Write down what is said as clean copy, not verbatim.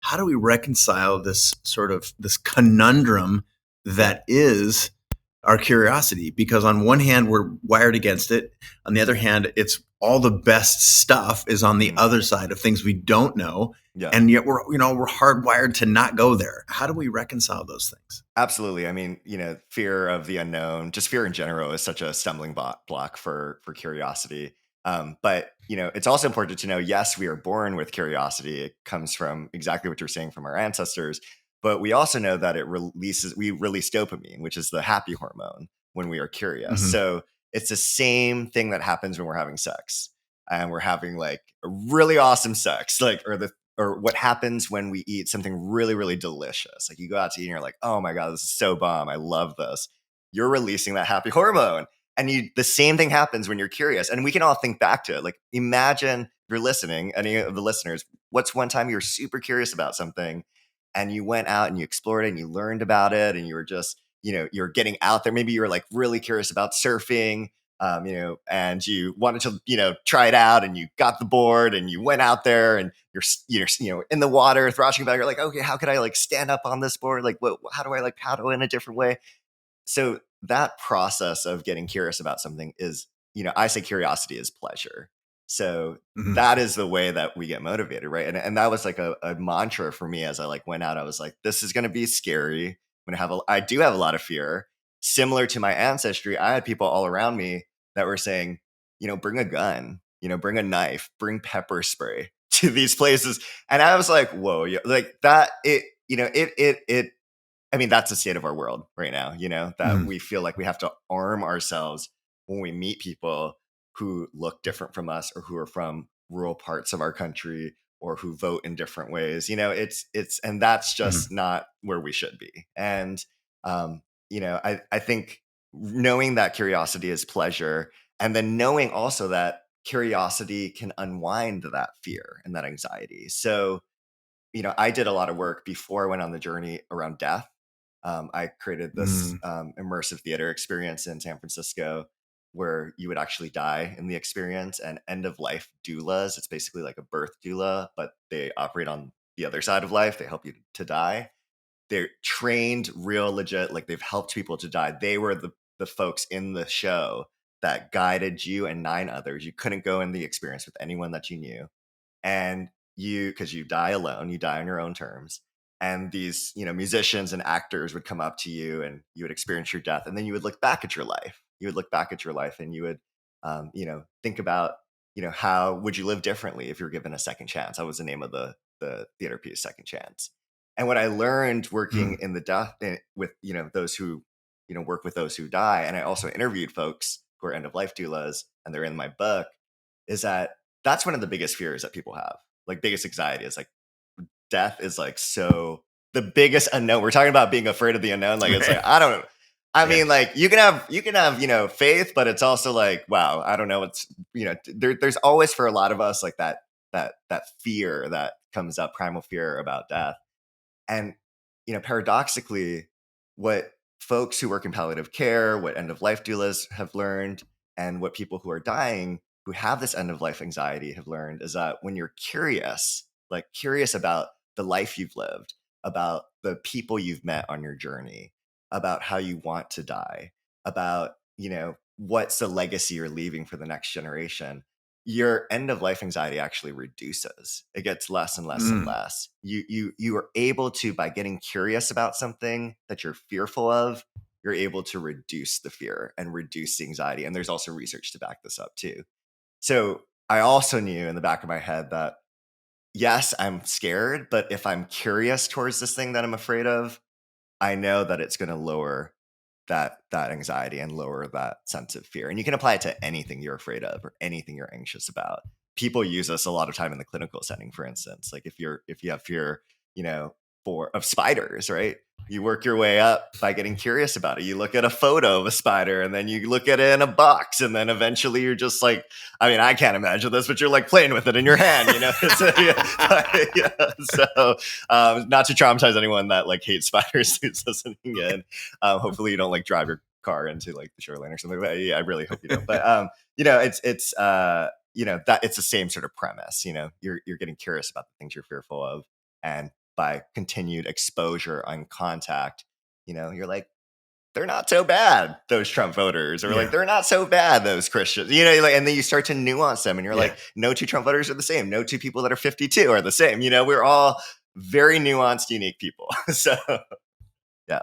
how do we reconcile this sort of this conundrum that is our curiosity? Because on one hand, we're wired against it. On the other hand, it's all the best stuff is on the other side of things we don't know. Yeah. And yet we're hardwired to not go there. How do we reconcile those things? Absolutely. I mean, fear of the unknown, just fear in general is such a stumbling block for curiosity. But it's also important to know, yes, we are born with curiosity. It comes from exactly what you're saying from our ancestors. But we also know that we release dopamine, which is the happy hormone when we are curious. Mm-hmm. So it's the same thing that happens when we're having sex and we're having like a really awesome sex, or what happens when we eat something really, really delicious. Like you go out to eat and you're like, oh my God, this is so bomb. I love this. You're releasing that happy hormone. And the same thing happens when you're curious. And we can all think back to it. Like imagine if you're listening, any of the listeners, what's one time you were super curious about something and you went out and you explored it and you learned about it and you were just, you're getting out there. Maybe you were like really curious about surfing. And you wanted to, try it out, and you got the board, and you went out there, and you're in the water, thrashing about. You're like, okay, how could I like stand up on this board? Like, how do I like paddle in a different way? So that process of getting curious about something is, I say curiosity is pleasure. So that is the way that we get motivated, right? And that was like a mantra for me as I like went out. I was like, this is going to be scary. I do have a lot of fear. Similar to my ancestry, I had people all around me that were saying, bring a gun, bring a knife, bring pepper spray to these places. And I was like, whoa, like that, I mean, that's the state of our world right now, that we feel like we have to arm ourselves when we meet people who look different from us or who are from rural parts of our country or who vote in different ways. And that's just not where we should be. And, I think knowing that curiosity is pleasure, and then knowing also that curiosity can unwind that fear and that anxiety. So, I did a lot of work before I went on the journey around death. I created this immersive theater experience in San Francisco where you would actually die in the experience, and end of life doulas. It's basically like a birth doula, but they operate on the other side of life. They help you to die. They're trained, real legit, like they've helped people to die. They were the folks in the show that guided you and 9 others. You couldn't go in the experience with anyone that you knew. And because you die alone, you die on your own terms. And these, musicians and actors would come up to you and you would experience your death. And then you would look back at your life. You would look back at your life and you would, think about, how would you live differently if you're given a second chance? That was the name of the theater piece, Second Chance. And what I learned working in the death with, those who, work with those who die. And I also interviewed folks who are end of life doulas, and they're in my book, is that that's one of the biggest fears that people have. Like biggest anxiety is like death is like so the biggest unknown. We're talking about being afraid of the unknown. Like it's like, I don't know. I mean, like you can have, faith, but it's also like, wow, I don't know. It's, there's always for a lot of us like that fear that comes up, primal fear about death. And, paradoxically, what folks who work in palliative care, what end of life doulas have learned, and what people who are dying who have this end of life anxiety have learned is that when you're curious about the life you've lived, about the people you've met on your journey, about how you want to die, about, what's the legacy you're leaving for the next generation, your end of life anxiety actually reduces. It gets less and less and less. You are able to, by getting curious about something that you're fearful of, you're able to reduce the fear and reduce the anxiety. And there's also research to back this up too. So I also knew in the back of my head that, yes, I'm scared, but if I'm curious towards this thing that I'm afraid of, I know that it's going to lower that anxiety and lower that sense of fear. And you can apply it to anything you're afraid of or anything you're anxious about. People use this a lot of time in the clinical setting, for instance. Like if you have fear, of spiders, right? You work your way up by getting curious about it. You look at a photo of a spider and then you look at it in a box, and then eventually you're just like, I mean, I can't imagine this, but you're like playing with it in your hand, So, not to traumatize anyone that like hates spiders who's listening in. Hopefully you don't like drive your car into like the shoreline or something like that. Yeah, I really hope you don't. But it's that it's the same sort of premise. You're getting curious about the things you're fearful of, and by continued exposure and contact, you're like, they're not so bad, those Trump voters, or like, they're not so bad, those Christians, and then you start to nuance them and you're like, no two Trump voters are the same. No two people that are 52 are the same. We're all very nuanced, unique people. So, yeah.